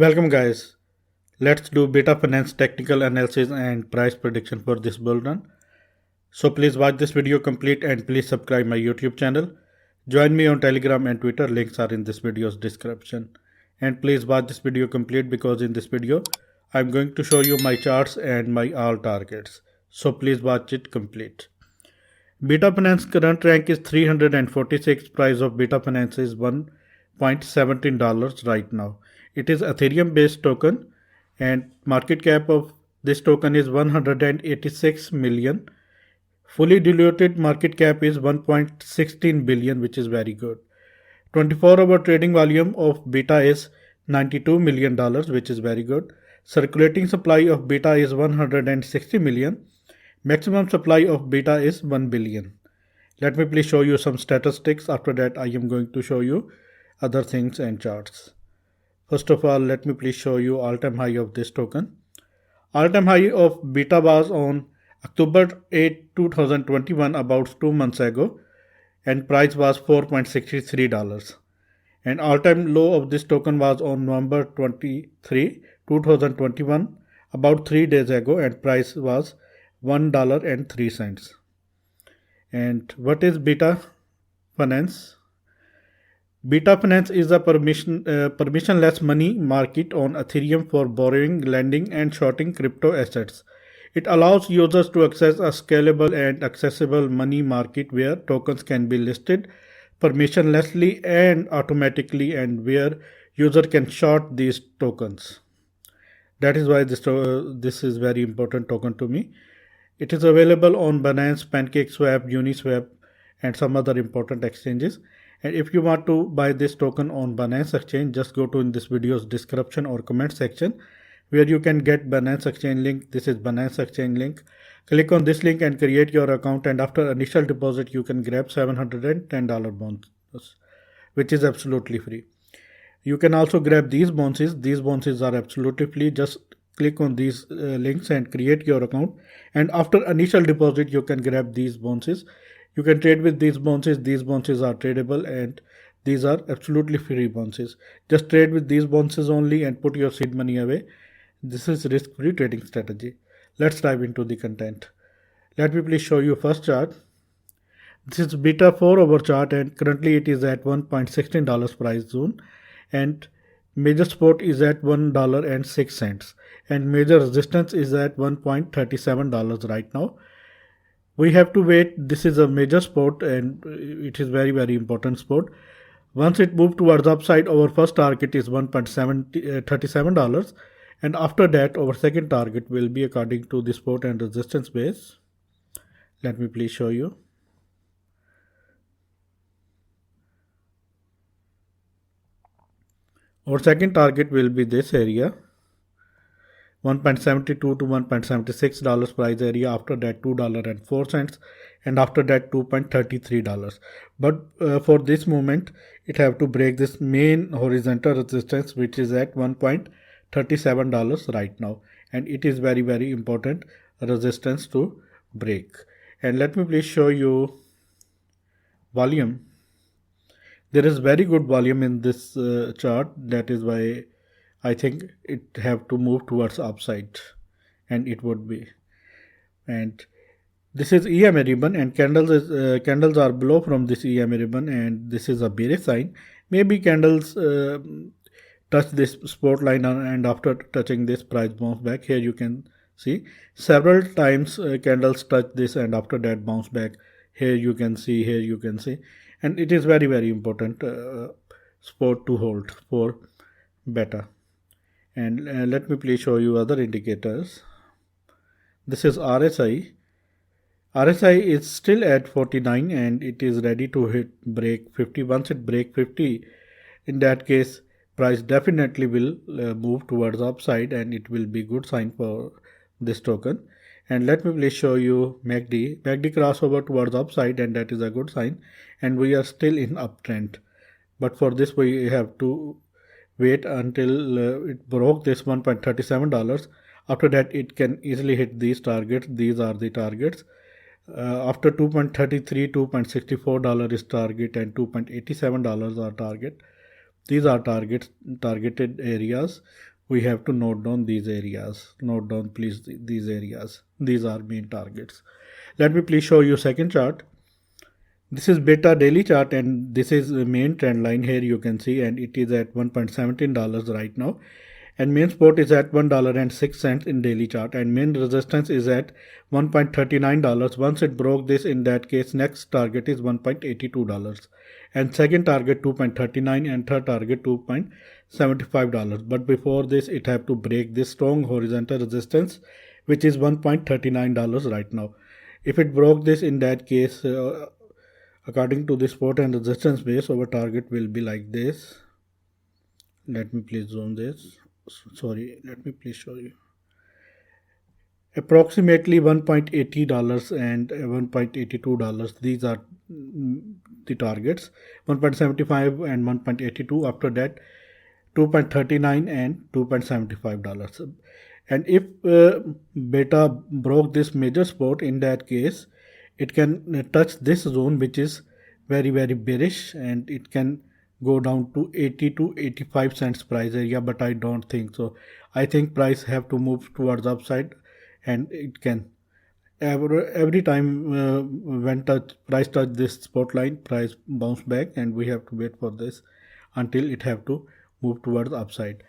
Welcome guys. Let's do Beta Finance technical analysis and price prediction for this bull run. So please watch this video complete and please subscribe my YouTube channel. Join me on Telegram and Twitter, links are in this video's description. And please watch this video complete because in this video I'm going to show you my charts and my all targets. So please watch it complete. Beta Finance current rank is 346. Price of Beta Finance is $1.17 right now. It is Ethereum based token and market cap of this token is 186 million. Fully diluted market cap is 1.16 billion, which is very good. 24-hour trading volume of Beta is $92 million, which is very good. Circulating supply of Beta is 160 million. Maximum supply of Beta is 1 billion. Let me please show you some statistics. After that, I am going to show you other things and charts. First of all, let me please show you all-time high of this token. All-time high of Beta was on October 8, 2021, about 2 months ago, and price was $4.63. And all-time low of this token was on November 23, 2021, about 3 days ago, and price was $1.03. And what is Beta Finance? Beta Finance is a permissionless money market on Ethereum for borrowing, lending, and shorting crypto assets. It allows users to access a scalable and accessible money market where tokens can be listed permissionlessly and automatically, and where user can short these tokens. That is why this is very important token to me. It is available on Binance, PancakeSwap, Uniswap, and some other important exchanges. And if you want to buy this token on Binance Exchange, just go to in this video's description or comment section where you can get Binance Exchange link. This is Binance Exchange link. Click on this link and create your account, and after initial deposit you can grab $710 bonus, which is absolutely free. You can also grab these bonuses. These bonuses are absolutely free. Just click on these links and create your account, and after initial deposit you can grab these bonuses. You can trade with these bonuses. These bonuses are tradable and these are absolutely free bonuses. Just trade with these bonuses only and put your seed money away. This is risk-free trading strategy. Let's dive into the content. Let me please show you first chart. This is Beta 4-hour chart and currently it is at $1.16 price zone, and major support is at $1.06 and major resistance is at $1.37 right now. We have to wait. This is a major support and it is very important support. Once it moves towards upside, our first target is $1.37, and after that our second target will be according to the support and resistance base. Let me please show you. Our second target will be this area, $1.72 to $1.76 price area. After that $2.04, and after that $2.33. But for this moment it have to break this main horizontal resistance, which is at $1.37 right now, and it is very important resistance to break. And let me please show you volume. There is very good volume in this chart. That is why I think it have to move towards upside, and it would be. And this is EMA ribbon, and candles are below from this EMA ribbon, and this is a bearish sign. Maybe candles touch this support line, and after touching this, price bounce back. Here you can see several times candles touch this and after that bounce back. Here you can see, and it is very important support to hold for Beta. And let me please show you other indicators. This is RSI. RSI is still at 49 and it is ready to break 50. Once it break 50, in that case price definitely will move towards upside, and it will be good sign for this token. And let me please show you MACD. MACD crossover towards upside, and that is a good sign, and we are still in uptrend. But for this we have to wait until it broke this $1.37. After that it can easily hit these targets. These are the targets. After $2.33, $2.64 is target, and $2.87 are target. These are targeted areas. we have to note down these areas. Note down please these areas. These are main targets. Let me please show you second chart. This is beta daily chart and this is the main trend line here you can see, and it is at $1.17 right now, and main support is at $1.06 in daily chart, and main resistance is at $1.39. Once it broke this, in that case next target is $1.82 and second target $2.39 and third target $2.75. But before this it have to break this strong horizontal resistance which is $1.39 right now. If it broke this, in that case according to the support and resistance base, our target will be like this. Let me please zoom this. Sorry, let me please show you. Approximately $1.80 and $1.82. These are the targets. 1.75 and 1.82. After that, $2.39 and $2.75. And if beta broke this major support, in that case, it can touch this zone which is very bearish, and it can go down to 80 to 85 cents price area, but I don't think so. I think price have to move towards upside, and it can every time when price touch this support line, price bounce back, and we have to wait for this until it have to move towards upside.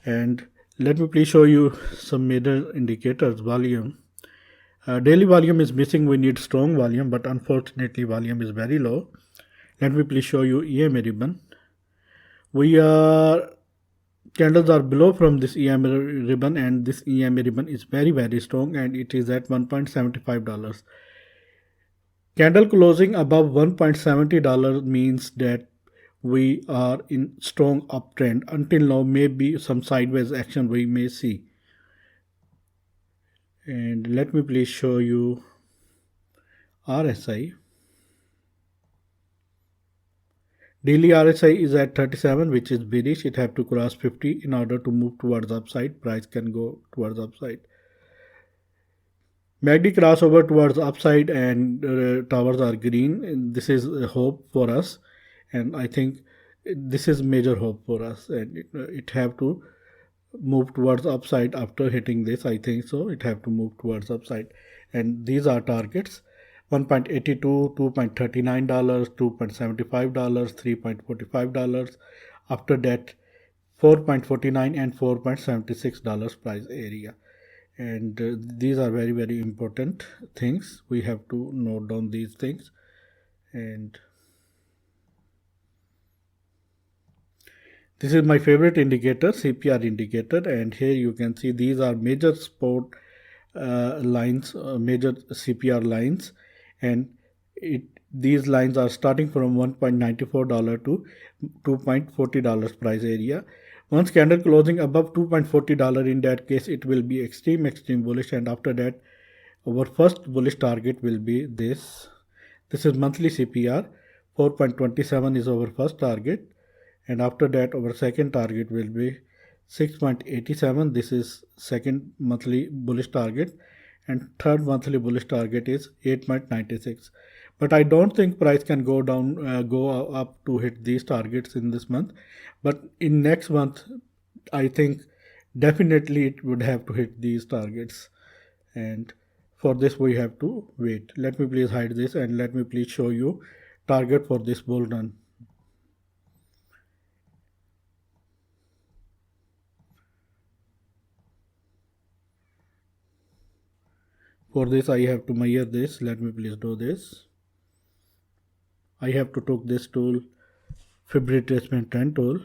And let me please show you some major indicators. Volume. Daily volume is missing. We need strong volume, but unfortunately volume is very low. Let me please show you EMA ribbon. Candles are below from this EMA ribbon, and this EMA ribbon is very strong, and it is at $1.75. Candle closing above $1.70 means that we are in strong uptrend. Until now, maybe some sideways action we may see. And let me please show you RSI. Daily RSI is at 37, which is bearish. It have to cross 50 in order to move towards upside. Price can go towards upside. MACD crossover towards upside, and towers are green. And this is a hope for us, and I think this is major hope for us, and it have to move towards upside after hitting this. I think so it have to move towards upside, and these are targets: $1.82, $2.39, $2.75, $3.45. After that, $4.49 and $4.76 price area. And these are very important things. We have to note down these things. And this is my favorite indicator, CPR indicator, and here you can see these are major support lines, major CPR lines, and these lines are starting from $1.94 to $2.40 price area. Once candle closing above $2.40, in that case it will be extreme bullish, and after that our first bullish target will be this. This is monthly CPR. 4.27 is our first target. And after that, our second target will be 6.87. This is second monthly bullish target. And third monthly bullish target is 8.96. But I don't think price can go up to hit these targets in this month. But in next month, I think definitely it would have to hit these targets. And for this, we have to wait. Let me please hide this, and let me please show you target for this bull run. For this, I have to measure this. Let me please do this. I have to take this tool, Fib retracement trend tool,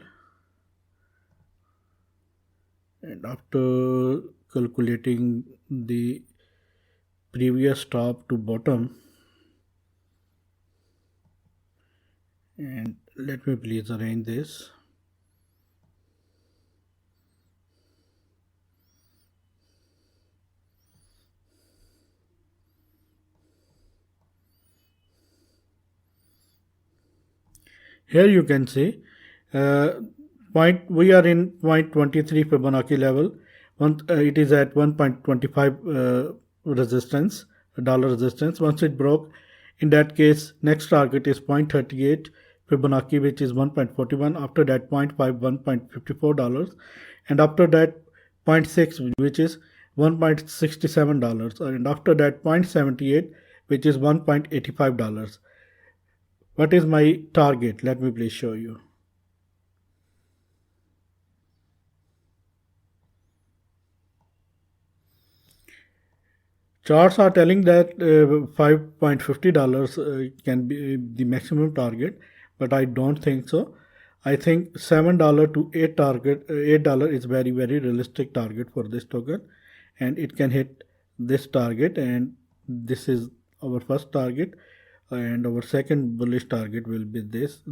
and after calculating the previous top to bottom, and let me please arrange this. Here you can see we are in 0.23 Fibonacci level. It is at 1.25 resistance, dollar resistance. Once it broke, in that case, next target is 0.38 Fibonacci, which is 1.41. After that, 0.51, $0.54, and after that, 0.6, which is $1.67, and after that 0.78, which is $1.85. What is my target? Let me please show you. Charts are telling that $5.50 can be the maximum target, but I don't think so. I think $7 to $8 is very realistic target for this token, and it can hit this target, and this is our first target, and our second bullish target will be this.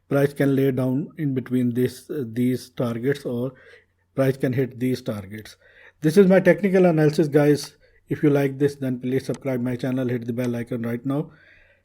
Price can lay down in between these targets, or price can hit these targets. This is my technical analysis, guys. If you like this, then please subscribe my channel, hit the bell icon right now.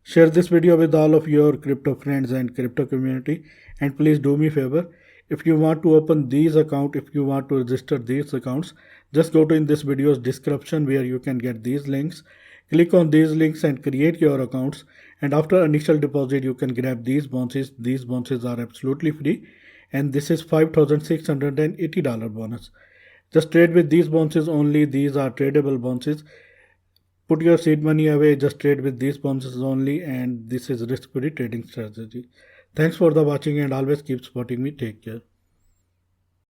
Share this video with all of your crypto friends and crypto community, and please do me a favor. If you want to open these accounts, if you want to register these accounts, just go to in this video's description where you can get these links. Click on these links and create your accounts, and after initial deposit you can grab these bonuses. These bonuses are absolutely free, and this is $5,680 bonus. Just trade with these bonuses only. These are tradable bonuses. Put your seed money away, just trade with these bonuses only, and this is risk-free trading strategy. Thanks for the watching, and always keep supporting me. Take care.